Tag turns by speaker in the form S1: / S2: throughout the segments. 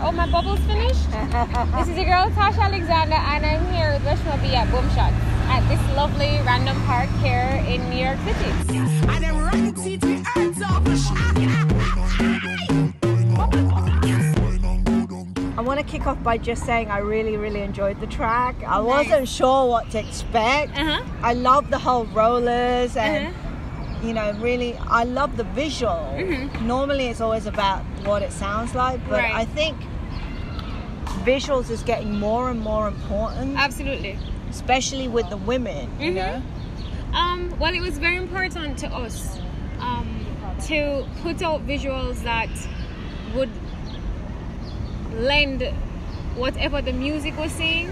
S1: Oh, my bubble's finished. This is your girl Tosh Alexander, and I'm here with Reshma B at Boom Shot at this lovely random park here in New York City.
S2: I want to kick off by just saying I really enjoyed the track. I wasn't sure what to expect. I love the whole rollers and you know, really I love the visual. Normally it's always about what it sounds like, but I think visuals is getting more and more important.
S1: Absolutely.
S2: Especially with the women, you know?
S1: Well, it was very important to us to put out visuals that would lend whatever the music was saying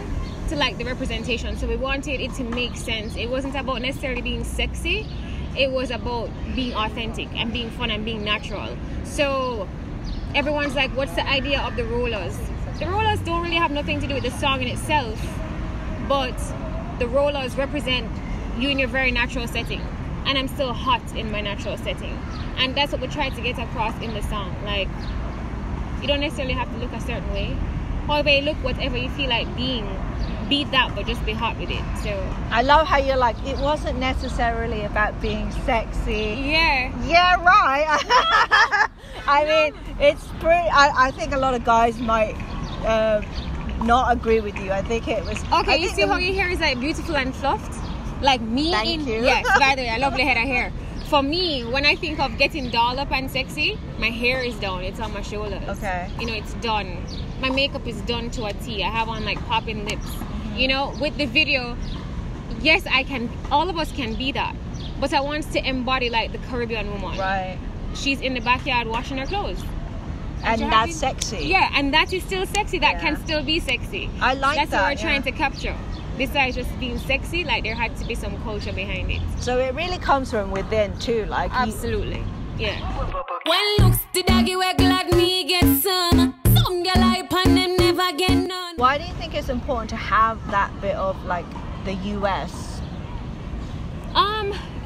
S1: to like the representation. So we wanted it to make sense. It wasn't about necessarily being sexy. It was about being authentic and being fun and being natural. So everyone's like, what's the idea of the rollers? The rollers don't really have nothing to do with the song in itself, but the rollers represent you in your very natural setting. And I'm still hot in my natural setting. And that's what we tried to get across in the song. Like, you don't necessarily have to look a certain way. However you look, whatever you feel like being, be that, but just be hot with it. So
S2: I love how you're like, it wasn't necessarily about being sexy.
S1: Yeah,
S2: right. I mean, it's pretty, I think a lot of guys might not agree with you. I think it was
S1: okay. You see how your hair is like beautiful and fluffed, like me.
S2: Thank you.
S1: Yes, by the way, I lovely head of hair. For me, when I think of getting dolled up and sexy, my hair is down. It's on my shoulders.
S2: Okay.
S1: You know, it's done. My makeup is done to a T. I have on like popping lips. You know, with the video, yes, I can. All of us can be that. But I want to embody like the Caribbean woman.
S2: Right.
S1: She's in the backyard washing her clothes.
S2: And that's sexy.
S1: Yeah, and that is still sexy. That can still be sexy.
S2: I like that.
S1: That's what we're trying to capture. Besides just being sexy, like there had to be some culture behind it.
S2: So it really comes from within too, like
S1: absolutely, yeah.
S3: When looks the doggy we're glad me get some girl hype and them never get none.
S2: Why do you think it's important to have that bit of like the US?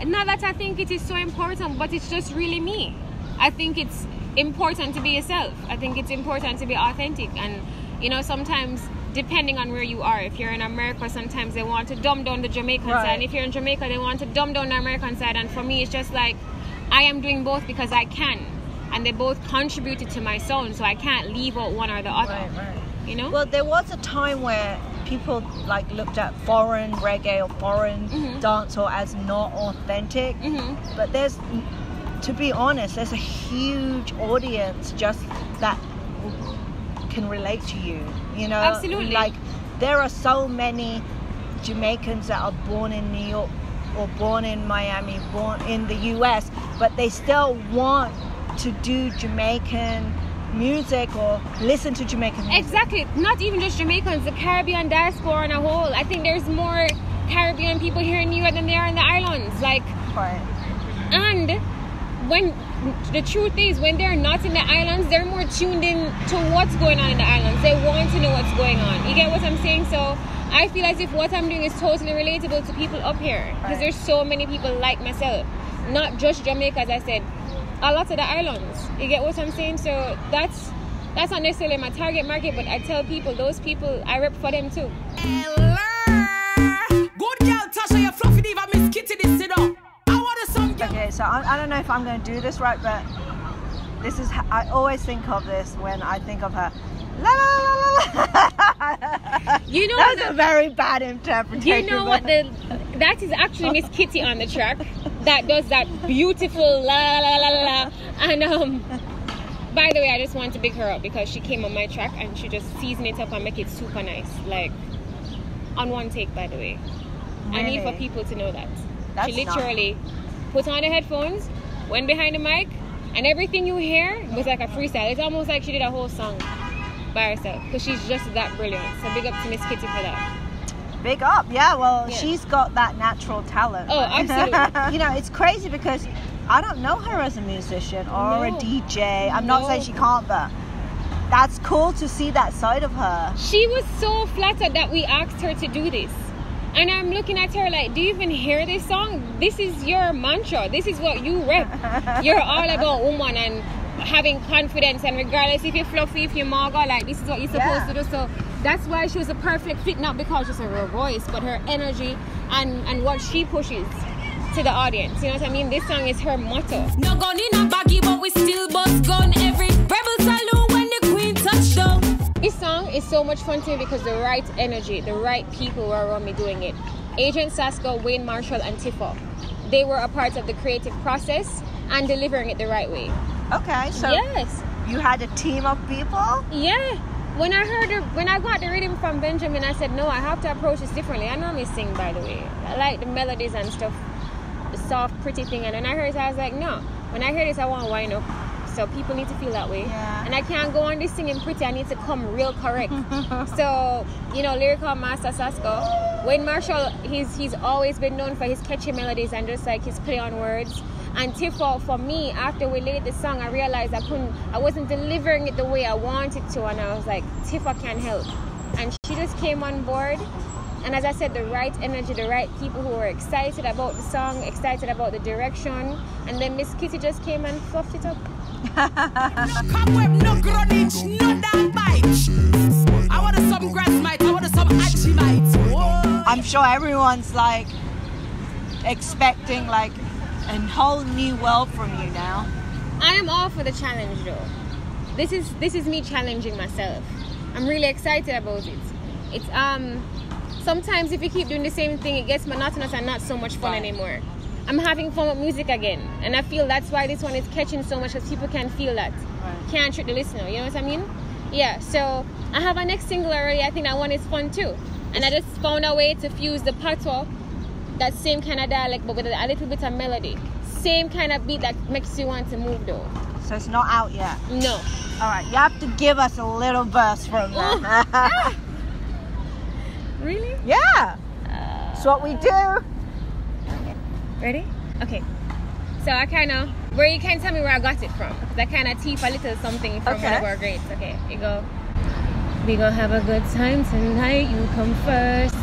S1: Not that I think it is so important, but it's just really me. I think it's important to be yourself. I think it's important to be authentic, and you know, sometimes depending on where you are, if you're in America, sometimes they want to dumb down the Jamaican side, and if you're in Jamaica, they want to dumb down the American side. And for me, it's just like I am doing both because I can, and they both contributed to my sound, so I can't leave out one or the other. You know?
S2: Well, there was a time where people like looked at foreign reggae or foreign dancehall as not authentic, but there's, to be honest, there's a huge audience just that can relate to you, you know.
S1: Absolutely.
S2: Like there are so many Jamaicans that are born in New York or born in Miami, born in the US, but they still want to do Jamaican music or listen to Jamaican music.
S1: Exactly. Not even just Jamaicans, the Caribbean diaspora on a whole. I think there's more Caribbean people here in New York than there are in the islands. Like, and when the truth is, when they're not in the islands, they're more tuned in to what's going on in the islands. They want to know what's going on. You get what I'm saying? So I feel as if what I'm doing is totally relatable to people up here, because there's so many people like myself, not just Jamaica, as I said, a lot of the islands. You get what I'm saying? So that's not necessarily my target market, but I tell people, those people, I rep for them too.
S3: Good girl, Tasha, you fluffy diva, Miss Kitty, this sit up.
S2: Okay, so I don't know if I'm going to do this right, but this is, I always think of this when I think of her. La la la la. You know, that's a very bad interpretation.
S1: You know what? That is actually Miss Kitty on the track that does that beautiful la la la la. And by the way, I just want to big her up because she came on my track and she just seasoned it up and make it super nice, like on one take. By the way, really? I need for people to know that she literally put on the headphones, went behind the mic, and everything you hear was like a freestyle. It's almost like she did a whole song by herself, because she's just that brilliant. So big up to Miss Kitty for that.
S2: Big up, yeah. Well, she's got that natural talent.
S1: Oh, absolutely.
S2: You know, it's crazy because I don't know her as a musician or a DJ. I'm not saying she can't, but that's cool to see that side of her.
S1: She was so flattered that we asked her to do this. And I'm looking at her like, do you even hear this song? This is your mantra. This is what you rep. You're all about woman and having confidence, and regardless if you're fluffy, if you're maga, like this is what you're supposed to do. So that's why she was a perfect fit, not because she's her voice, but her energy and what she pushes to the audience. You know what I mean? This song is her motto.
S3: No gun in a baggy, but we still bust gun. Every rebel salute when the queen touched down.
S1: This song is so much fun to me because the right energy, the right people were around me doing it. Agent Sasko, Wayne Marshall, and Tifa. They were a part of the creative process and delivering it the right way.
S2: Okay, so
S1: yes,
S2: you had a team of people?
S1: Yeah. When I got the rhythm from Benjamin, I said, no, I have to approach this differently. I normally sing, by the way. I like the melodies and stuff, the soft, pretty thing. And when I heard it, I was like, no. When I hear this, I want to wind up. So people need to feel that way.
S2: Yeah.
S1: And I can't go on this singing pretty. I need to come real correct. So, you know, lyrical master Sasko. Wayne Marshall, he's always been known for his catchy melodies and just like his play on words. And Tifa, for me, after we laid the song, I realized I wasn't delivering it the way I wanted to. And I was like, Tifa can help. And she just came on board. And as I said, the right energy, the right people who were excited about the song, excited about the direction. And then Miss Kitty just came and fluffed it up.
S3: No cobweb, no grunage, no damn bite. I want some grass mite, I want some achi mite.
S2: I'm sure everyone's like expecting like a whole new world from you now.
S1: I am all for the challenge though. This is me challenging myself. I'm really excited about it. It's sometimes if you keep doing the same thing, it gets monotonous and not so much fun anymore. I'm having fun with music again, and I feel that's why this one is catching so much, because people can feel that. Can't trick the listener, you know what I mean? Yeah, so I have a next single already. I think that one is fun too. And I just found a way to fuse the patois, that same kind of dialect, but with a little bit of melody. Same kind of beat that makes you want to move though.
S2: So it's not out yet?
S1: No.
S2: All right, you have to give us a little verse from that.
S1: Really?
S2: Yeah. That's what we do.
S1: Ready? Okay. So I kind of, where you can tell me where I got it from. Because I kind of teep a little something from one of our greats. Okay, you go. We gonna have a good time tonight. You come first.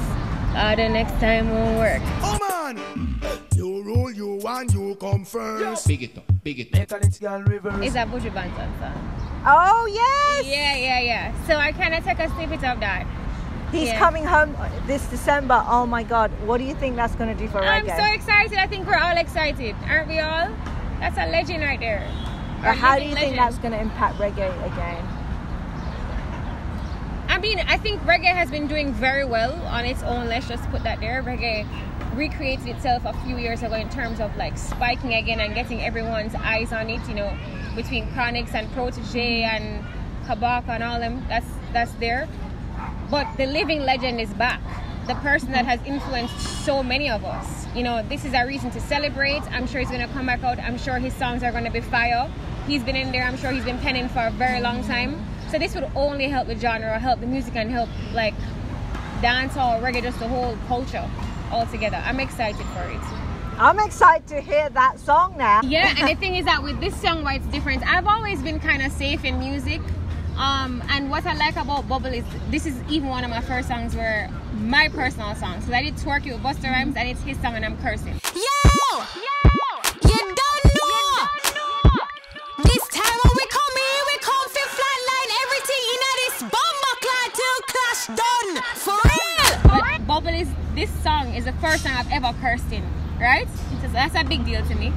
S1: The next time will work.
S4: Oh man! You rule, you and you come first.
S5: Big it up, big it up.
S1: It's a Buju Banton song.
S2: Oh, yes!
S1: Yeah. So I kind of take a snippet of that.
S2: He's coming home this December. Oh my God. What do you think that's going to do for reggae?
S1: I'm so excited. I think we're all excited. Aren't we all? That's a legend right there.
S2: How do you think that's going to impact reggae again?
S1: I mean, I think reggae has been doing very well on its own. Let's just put that there. Reggae recreated itself a few years ago in terms of like spiking again and getting everyone's eyes on it, you know, between Chronix and Protege and Kabaka and all them. That's there. But the living legend is back. The person that has influenced so many of us. You know, this is a reason to celebrate. I'm sure he's going to come back out. I'm sure his songs are going to be fire. He's been in there. I'm sure he's been penning for a very long time. So this would only help the genre, help the music, and help like dancehall, reggae, just the whole culture altogether. I'm excited for it.
S2: I'm excited to hear that song now.
S1: Yeah, and the thing is that with this song, why it's different, I've always been kind of safe in music. And what I like about Bubble is this is even one of my first songs where my personal songs. So I did Twerk It with Busta Rhymes, and it's his song and I'm cursing.
S3: Yo! You don't know! This time when we come here, we come for flatline everything in this bomb clan till clash done. For real!
S1: But Bubble is, this song is the first time I've ever cursed in, right? So that's a big deal to me.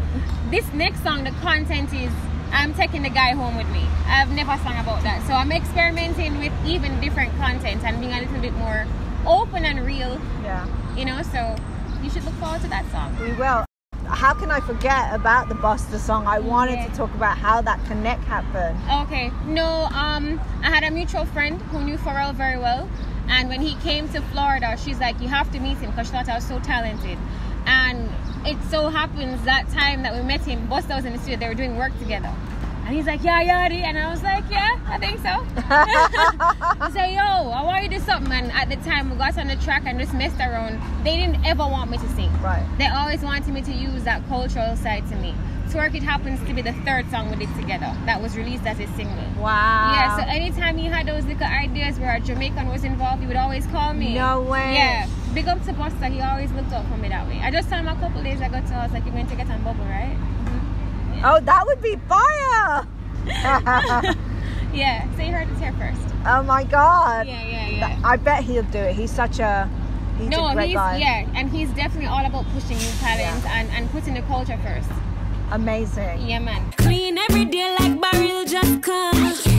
S1: This next song, the content is I'm taking the guy home with me. I've never sung about that. So I'm experimenting with even different content and being a little bit more open and real. Yeah. You know, so you should look forward to that song.
S2: We will. How can I forget about the Busta song? I wanted to talk about how that connect happened.
S1: Okay. No, I had a mutual friend who knew Pharrell very well. And when he came to Florida, she's like, you have to meet him because she thought I was so talented. And it so happens that time that we met him, Busta was in the studio, they were doing work together. And he's like, yeah, Yadi. And I was like, yeah, I think so. He said, yo, I want you to do something. And at the time, we got on the track and just messed around. They didn't ever want me to sing.
S2: Right.
S1: They always wanted me to use that cultural side to me. Twerk It happens to be the third song we did together. That was released as a single.
S2: Wow.
S1: Yeah, so anytime you had those little ideas where a Jamaican was involved, you would always call me.
S2: No way.
S1: Yeah. Big up to Buster, he always looked out for me that way. I just told him a couple days ago to us, like, you're going to get on bubble, right? Mm-hmm. Yeah.
S2: Oh, that would be fire!
S1: Yeah, so you heard it here first.
S2: Oh my God.
S1: Yeah.
S2: I bet he'll do it. He's such a great guy.
S1: Yeah, and he's definitely all about pushing new talent and putting the culture first.
S2: Amazing.
S1: Yeah, man.
S3: Clean every day like barrel just come.